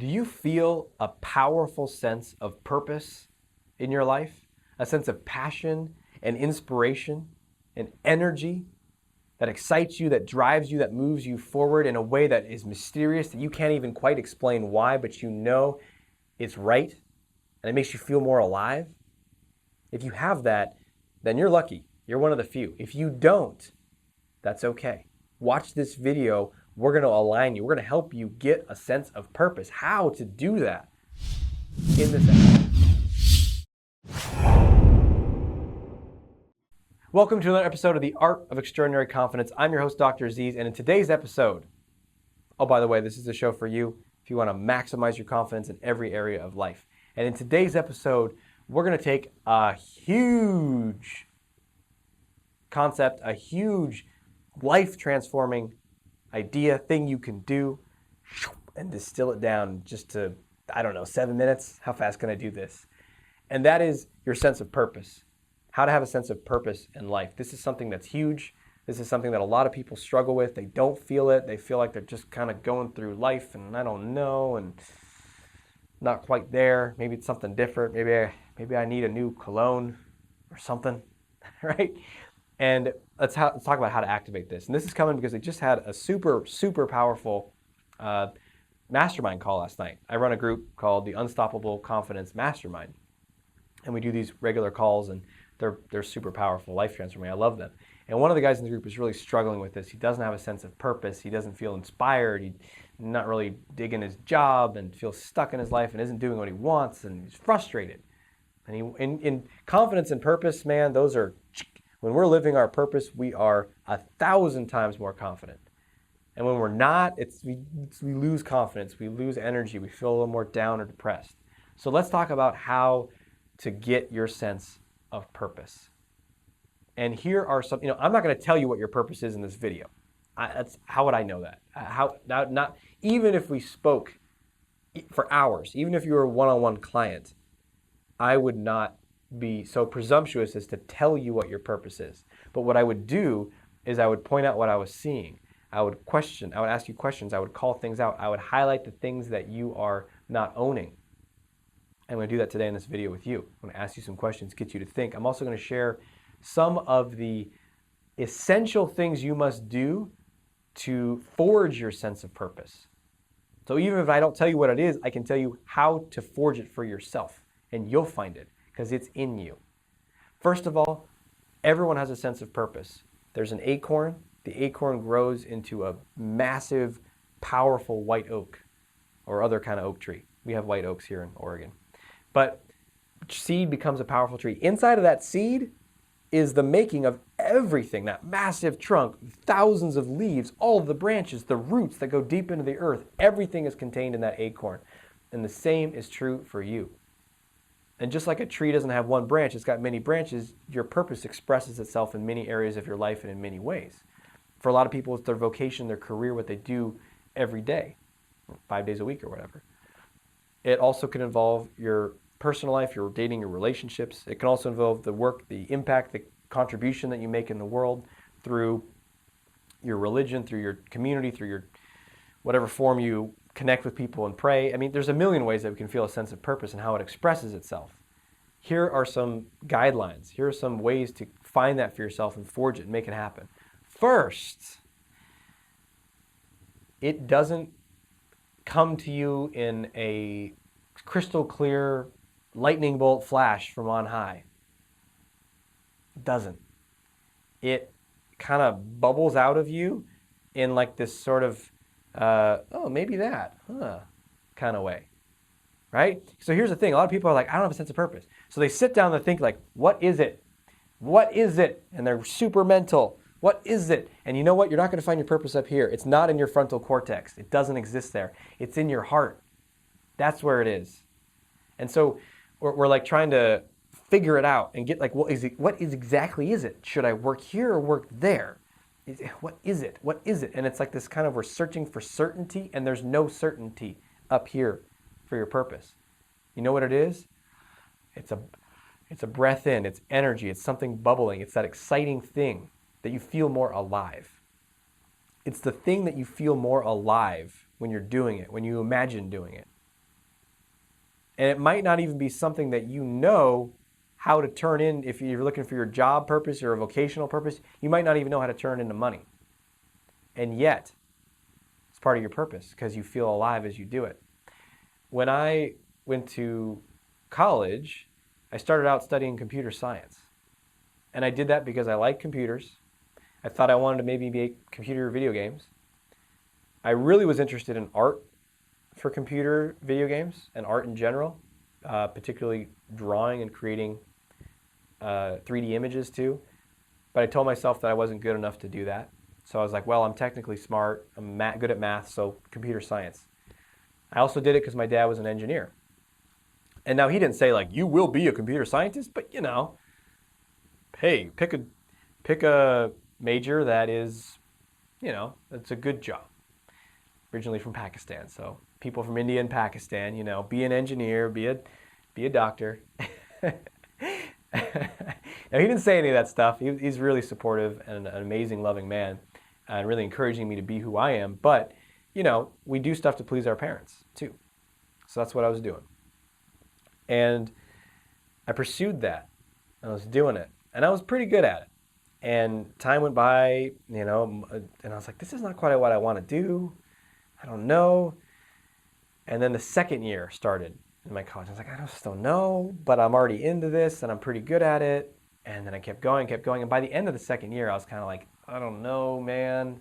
Do you feel a powerful sense of purpose in your life? A sense of passion and inspiration and energy that excites you, that drives you, that moves you forward in a way that is mysterious, that you can't even quite explain why, but you know it's right and it makes you feel more alive? If you have that, then you're lucky. You're one of the few. If you don't, that's okay. Watch this video. We're going to align you. We're going to help you get a sense of purpose. How to do that in this episode. Welcome to another episode of The Art of Extraordinary Confidence. I'm your host, Dr. Aziz, and in today's episode, oh, by the way, this is a show for you if you want to maximize your confidence in every area of life. And in today's episode, we're going to take a huge concept, a huge life-transforming idea, thing you can do, and distill it down just to, 7 minutes. How fast can I do this? And that is your sense of purpose. How to have a sense of purpose in life. This is something that's huge. This is something that a lot of people struggle with. They don't feel it. They feel like they're just kind of going through life and I don't know and not quite there. Maybe it's something different. Maybe I need a new cologne or something, right? And let's talk about how to activate this. And this is coming because they just had a super, super powerful mastermind call last night. I run a group called the Unstoppable Confidence Mastermind. And we do these regular calls, and they're super powerful, life transforming. I love them. And one of the guys in the group is really struggling with this. He doesn't have a sense of purpose. He doesn't feel inspired. He's not really digging his job and feels stuck in his life and isn't doing what he wants, and he's frustrated. And in confidence and purpose, man, those are, when we're living our purpose, we are 1,000 times more confident. And when we're not, we lose confidence, we lose energy, we feel a little more down or depressed. So let's talk about how to get your sense of purpose. And here are some, I'm not going to tell you what your purpose is in this video. How would I know that? Not even if we spoke for hours, even if you were a one-on-one client, I would not be so presumptuous as to tell you what your purpose is. But what I would do is I would point out what I was seeing. I would ask you questions, I would call things out, I would highlight the things that you are not owning. I'm going to do that today in this video with you. I'm going to ask you some questions, get you to think. I'm also going to share some of the essential things you must do to forge your sense of purpose. So even if I don't tell you what it is, I can tell you how to forge it for yourself, and you'll find it because it's in you. First of all, everyone has a sense of purpose. There's an acorn. The acorn grows into a massive, powerful white oak or other kind of oak tree. We have white oaks here in Oregon. But seed becomes a powerful tree. Inside of that seed is the making of everything, that massive trunk, thousands of leaves, all of the branches, the roots that go deep into the earth. Everything is contained in that acorn. And the same is true for you. And just like a tree doesn't have one branch, it's got many branches, your purpose expresses itself in many areas of your life and in many ways. For a lot of people, it's their vocation, their career, what they do every day, 5 days a week or whatever. It also can involve your personal life, your dating, your relationships. It can also involve the work, the impact, the contribution that you make in the world through your religion, through your community, through your whatever form you connect with people and pray. I mean, there's a million ways that we can feel a sense of purpose and how it expresses itself. Here are some guidelines. Here are some ways to find that for yourself and forge it and make it happen. First, it doesn't come to you in a crystal clear lightning bolt flash from on high. It doesn't. It kind of bubbles out of you in like this sort of, maybe that, kind of way, right? So here's the thing. A lot of people are like, I don't have a sense of purpose. So they sit down and think like, what is it? What is it? And they're super mental. What is it? And you know what? You're not going to find your purpose up here. It's not in your frontal cortex. It doesn't exist there. It's in your heart. That's where it is. And so we're like trying to figure it out and get like, what exactly is it? Should I work here or work there? What is it? What is it? And it's like this kind of, we're searching for certainty, and there's no certainty up here for your purpose. You know what it is? It's a breath in, it's energy, it's something bubbling, it's that exciting thing that you feel more alive. It's the thing that you feel more alive when you're doing it, when you imagine doing it. And it might not even be something that you know how to turn in. If you're looking for your job purpose or a vocational purpose, you might not even know how to turn into money. And yet, it's part of your purpose because you feel alive as you do it. When I went to college, I started out studying computer science. And I did that because I like computers. I thought I wanted to maybe make computer video games. I really was interested in art for computer video games and art in general, particularly drawing and creating 3D images too. But I told myself that I wasn't good enough to do that. So I was like, well, I'm technically smart, I'm good at math, so computer science. I also did it because my dad was an engineer. And now he didn't say like, you will be a computer scientist, but hey, pick a major that is, that's a good job. Originally from Pakistan, so people from India and Pakistan, be an engineer, be a doctor. Now, he didn't say any of that stuff. He's really supportive and an amazing, loving man, and really encouraging me to be who I am. But, we do stuff to please our parents, too. So that's what I was doing. And I pursued that. I was doing it. And I was pretty good at it. And time went by, and I was like, this is not quite what I want to do. I don't know. And then the second year started in my college. I was like, I just don't know, but I'm already into this and I'm pretty good at it. And then I kept going. And by the end of the second year, I was kind of like, I don't know, man.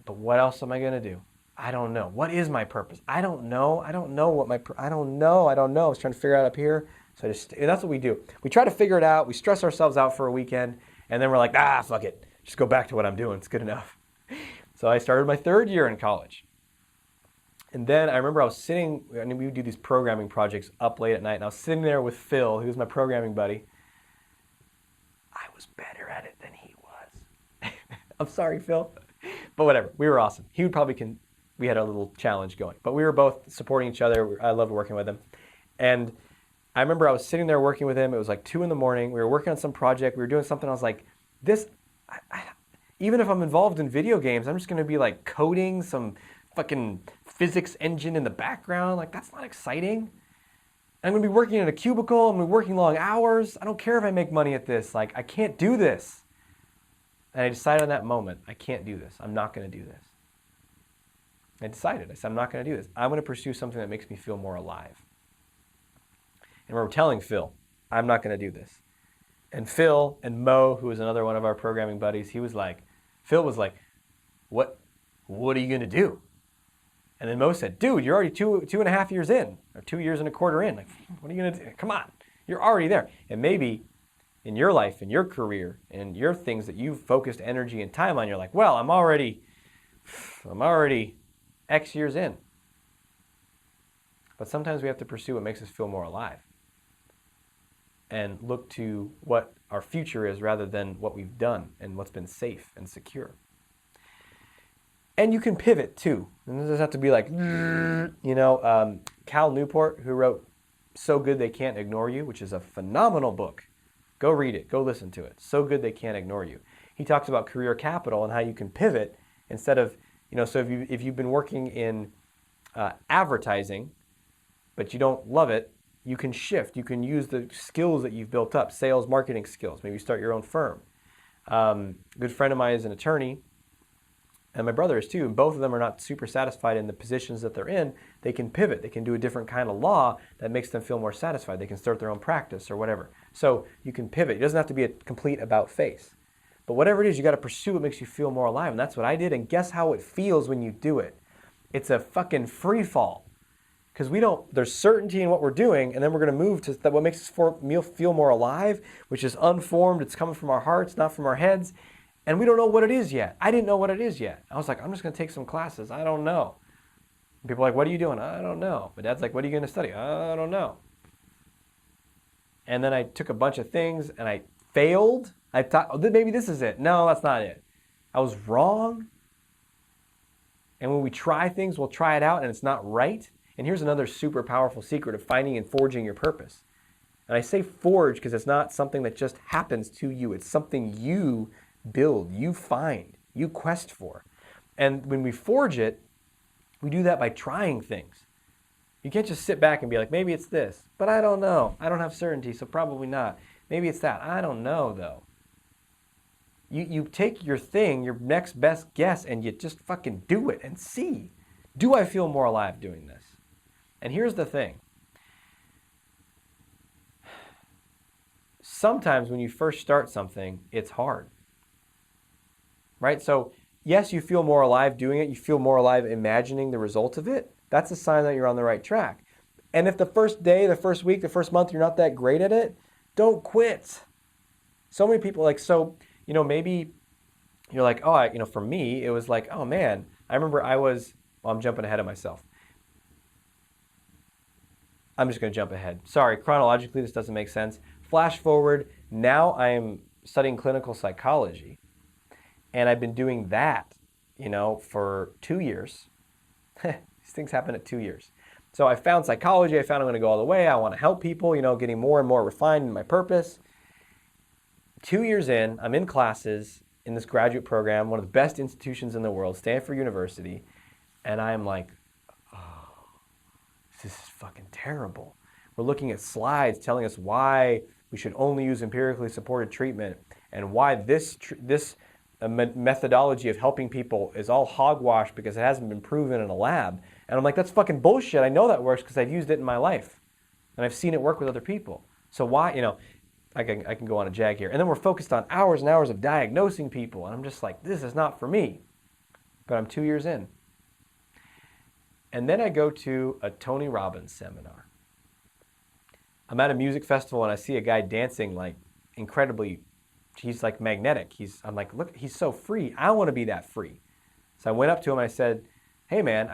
But what else am I going to do? I don't know. What is my purpose? I don't know. I don't know. I was trying to figure it out up here. So and that's what we do. We try to figure it out. We stress ourselves out for a weekend. And then we're like, fuck it. Just go back to what I'm doing. It's good enough. So I started my third year in college. And then I remember we would do these programming projects up late at night, and I was sitting there with Phil, who was my programming buddy. I was better at it than he was. I'm sorry, Phil. But whatever, we were awesome. He would probably we had a little challenge going, but we were both supporting each other. I loved working with him. And I remember I was sitting there working with him. It was like 2 a.m. We were working on some project. We were doing something. I was like, even if I'm involved in video games, I'm just going to be like coding some fucking physics engine in the background. Like, that's not exciting. I'm going to be working in a cubicle. I'm going to be working long hours. I don't care if I make money at this. Like, I can't do this. And I decided in that moment, I can't do this. I'm not going to do this. I decided. I said, I'm not going to do this. I'm going to pursue something that makes me feel more alive. And we're telling Phil, I'm not going to do this. And Phil and Mo, who was another one of our programming buddies, Phil was like, what are you going to do? And then Mo said, dude, you're already 2.5 years in, or 2 years and a quarter in. Like, what are you going to do? Come on, you're already there. And maybe in your life, in your career, in your things that you've focused energy and time on, you're like, well, I'm already X years in. But sometimes we have to pursue what makes us feel more alive and look to what our future is rather than what we've done and what's been safe and secure. And you can pivot too. And it doesn't have to be like, Cal Newport, who wrote So Good They Can't Ignore You, which is a phenomenal book. Go read it. Go listen to it. So Good They Can't Ignore You. He talks about career capital and how you can pivot instead of, so if you've been working in advertising, but you don't love it, you can shift. You can use the skills that you've built up, sales, marketing skills. Maybe start your own firm. A good friend of mine is an attorney, and my brother is too. And both of them are not super satisfied in the positions that they're in. They can pivot. They can do a different kind of law that makes them feel more satisfied. They can start their own practice or whatever. So you can pivot. It doesn't have to be a complete about face. But whatever it is, you got to pursue what makes you feel more alive. And that's what I did. And guess how it feels when you do it? It's a fucking free fall. Because there's certainty in what we're doing, and then we're going to move to what makes us feel more alive, which is unformed. It's coming from our hearts, not from our heads. And we don't know what it is yet. I didn't know what it is yet. I was like, I'm just going to take some classes. I don't know. And people are like, what are you doing? I don't know. My dad's like, what are you going to study? I don't know. And then I took a bunch of things, and I failed. I thought, maybe this is it. No, that's not it. I was wrong. And when we try things, we'll try it out, and it's not right. And here's another super powerful secret of finding and forging your purpose. And I say forge because it's not something that just happens to you. It's something you build, you find, you quest for. And when we forge it, we do that by trying things. You can't just sit back and be like, maybe it's this, but I don't know. I don't have certainty, so probably not. Maybe it's that. I don't know, though. You take your thing, your next best guess, and you just fucking do it and see. Do I feel more alive doing this? And here's the thing. Sometimes when you first start something, it's hard. Right? So, yes, you feel more alive doing it. You feel more alive imagining the result of it. That's a sign that you're on the right track. And if the first day, the first week, the first month, you're not that great at it, don't quit. So many people maybe you're like, for me, it was like, oh man, I remember I'm jumping ahead of myself. I'm just going to jump ahead. Sorry, chronologically, this doesn't make sense. Flash forward, now I am studying clinical psychology. And I've been doing that, for 2 years. These things happen at 2 years. So I found psychology. I found I'm going to go all the way. I want to help people, getting more and more refined in my purpose. 2 years in, I'm in classes in this graduate program, one of the best institutions in the world, Stanford University. And I'm like, oh, this is fucking terrible. We're looking at slides telling us why we should only use empirically supported treatment and why this methodology of helping people is all hogwash because it hasn't been proven in a lab. And I'm like, that's fucking bullshit. I know that works because I've used it in my life. And I've seen it work with other people. So why, I can go on a jag here. And then we're focused on hours and hours of diagnosing people. And I'm just like, this is not for me. But I'm 2 years in. And then I go to a Tony Robbins seminar. I'm at a music festival and I see a guy dancing like incredibly, he's like magnetic. I'm like, look, he's so free. I want to be that free. So I went up to him and I said, hey man,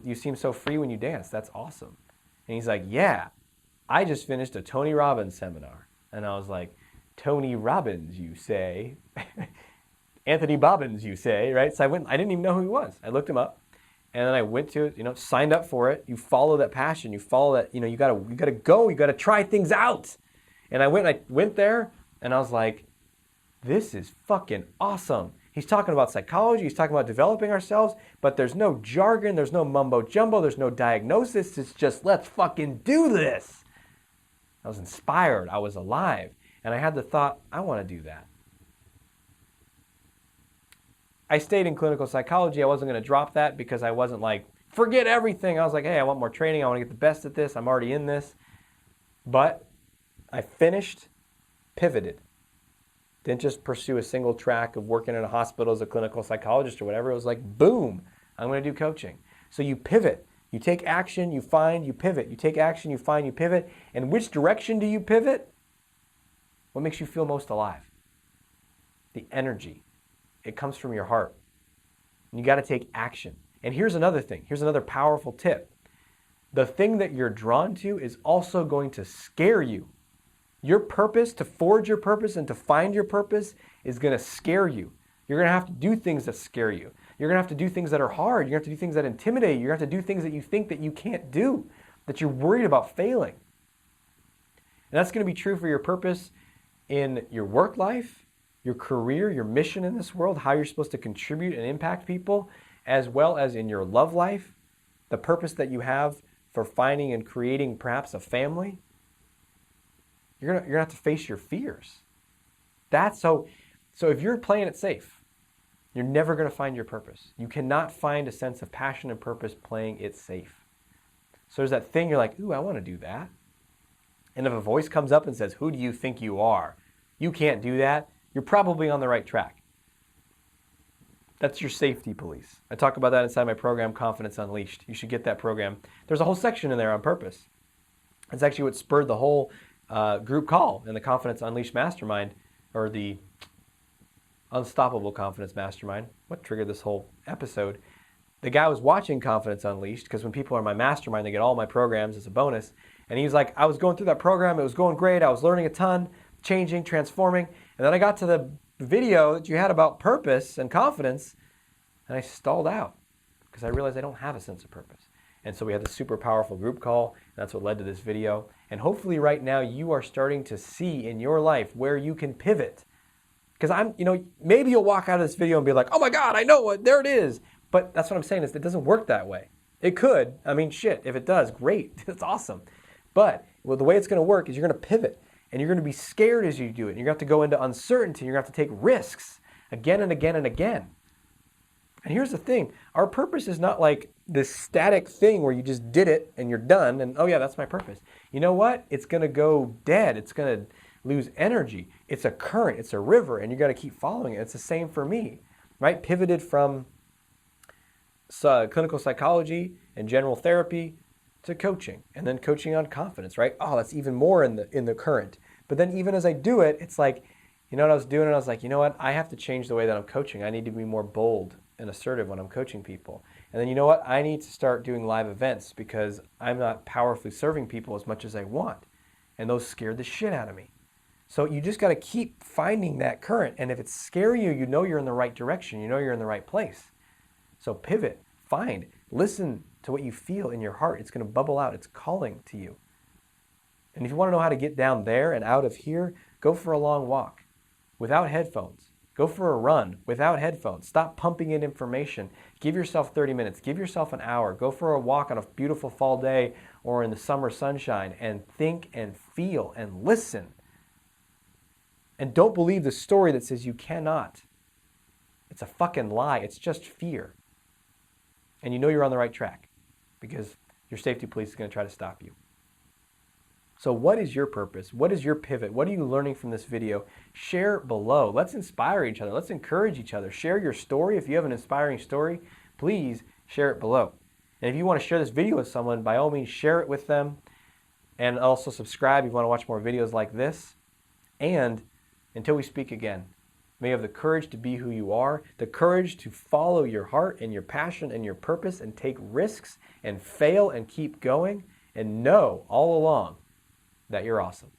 you seem so free when you dance. That's awesome. And he's like, yeah, I just finished a Tony Robbins seminar. And I was like, Tony Robbins, you say? Anthony Bobbins, you say, right? So I didn't even know who he was. I looked him up. And then I went to it, signed up for it. You follow that passion. You follow that, you gotta go. You gotta try things out. And I went there and I was like, this is fucking awesome. He's talking about psychology. He's talking about developing ourselves, but there's no jargon. There's no mumbo jumbo. There's no diagnosis. It's just, let's fucking do this. I was inspired. I was alive. And I had the thought, I want to do that. I stayed in clinical psychology. I wasn't going to drop that because I wasn't like, forget everything. I was like, hey, I want more training. I want to get the best at this. I'm already in this. But I finished, pivoted. Didn't just pursue a single track of working in a hospital as a clinical psychologist or whatever. It was like, boom, I'm going to do coaching. So you pivot. You take action, you find, you pivot. You take action, you find, you pivot. And which direction do you pivot? What makes you feel most alive? The energy. It comes from your heart. And you got to take action. And here's another thing. Here's another powerful tip. The thing that you're drawn to is also going to scare you. Your purpose, to forge your purpose and to find your purpose, is going to scare you. You're going to have to do things that scare you. You're going to have to do things that are hard. You're going to have to do things that intimidate you. You're going to have to do things that you think that you can't do, that you're worried about failing. And that's going to be true for your purpose in your work life, your career, your mission in this world, how you're supposed to contribute and impact people, as well as in your love life, the purpose that you have for finding and creating perhaps a family. You're gonna have to face your fears. So if you're playing it safe, you're never going to find your purpose. You cannot find a sense of passion and purpose playing it safe. So there's that thing you're like, ooh, I want to do that. And if a voice comes up and says, who do you think you are? You can't do that. You're probably on the right track. That's your safety police. I talk about that inside my program, Confidence Unleashed. You should get that program. There's a whole section in there on purpose. It's actually what spurred the whole group call in the Confidence Unleashed Mastermind, or the Unstoppable Confidence Mastermind. What triggered this whole episode? The guy was watching Confidence Unleashed, because when people are in my mastermind, they get all my programs as a bonus. And he was like, I was going through that program. It was going great. I was learning a ton, changing, transforming. And then I got to the video that you had about purpose and confidence, and I stalled out because I realized I don't have a sense of purpose. And so we had this super powerful group call, and that's what led to this video. And hopefully right now you are starting to see in your life where you can pivot. Because maybe you'll walk out of this video and be like, oh my God, I know it, there it is. But that's what I'm saying, is it doesn't work that way. It could. I mean, shit, if it does, great. That's awesome. But well, the way it's going to work is you're going to pivot, and you're going to be scared as you do it. And you're going to have to go into uncertainty. You're going to have to take risks again and again and again. And here's the thing. Our purpose is not like this static thing where you just did it and you're done and, oh yeah, that's my purpose. You know what? It's going to go dead. It's going to lose energy. It's a current. It's a river, and you got to keep following it. It's the same for me, right? Pivoted from clinical psychology and general therapy to coaching, and then coaching on confidence, right? Oh, that's even more in the current. But then even as I do it, it's like, you know what I was doing? And I was like, you know what? I have to change the way that I'm coaching. I need to be more bold and assertive when I'm coaching people. And then you know what? I need to start doing live events because I'm not powerfully serving people as much as I want. And those scared the shit out of me. So you just got to keep finding that current. And if it's scaring you, you know you're in the right direction. You know you're in the right place. So pivot, find, listen to what you feel in your heart. It's going to bubble out. It's calling to you. And if you want to know how to get down there and out of here, go for a long walk without headphones. Go for a run without headphones. Stop pumping in information. Give yourself 30 minutes. Give yourself an hour. Go for a walk on a beautiful fall day or in the summer sunshine and think and feel and listen. And don't believe the story that says you cannot. It's a fucking lie. It's just fear. And you know you're on the right track because your safety police is going to try to stop you. So what is your purpose? What is your pivot? What are you learning from this video? Share below. Let's inspire each other. Let's encourage each other. Share your story. If you have an inspiring story, please share it below. And if you want to share this video with someone, by all means, share it with them. And also subscribe if you want to watch more videos like this. And until we speak again, may you have the courage to be who you are, the courage to follow your heart and your passion and your purpose and take risks and fail and keep going and know all along that you're awesome.